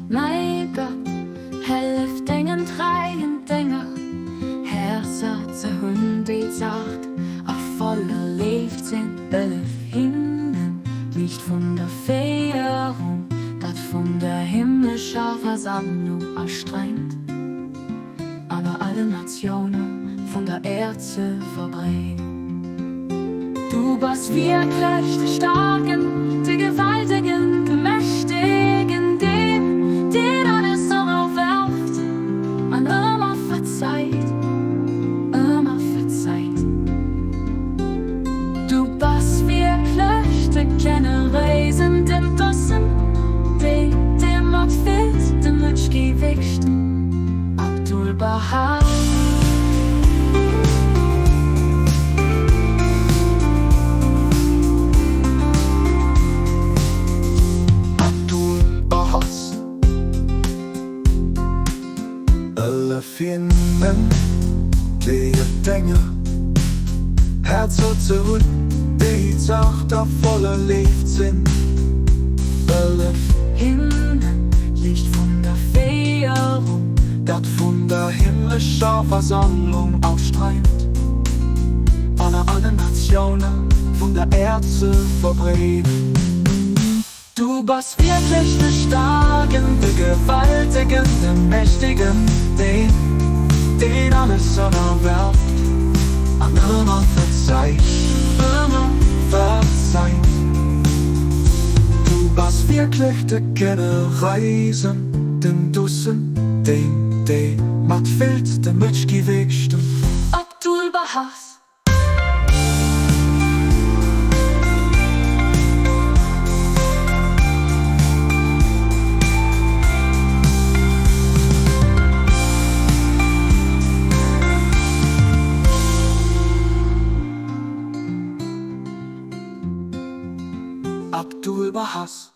Mein Gott, helft engen dreien Dinger. Herzer zu hun, die sagt, a voller leeft sind 11 hinnen. Nicht von der Feierung, dat von der himmlischer Versammlung erstrengt, aber alle Nationen von der Erde verbrennt. Du bist wirklich der Starken, der Gewaltigen, der Mächtigen, den alles so aufwerft, und immer verzeiht, immer verzeiht. Du bist wirklich der Generation, den Dossen, der macht fit, der Mitgewicht, Abdul Bahar. Alle finden die Dinge, Herz zu hun, die sagt, da voller leeft sind. Alle Hinnen, Licht von der Feierung, dat von der himmlischer Versammlung ausstrahlt, alle Nationen von der Erde verbrennt. Du bist wirklich der Starken, der Gewaltigen, der Mächtigen, den alles unterwerft, und immer verzeiht, immer verzeiht. Du bist wirklich der Generation, den Dussen, den macht Feld, der Mitgewicht, Abdul Bahar. Abdul Bahar.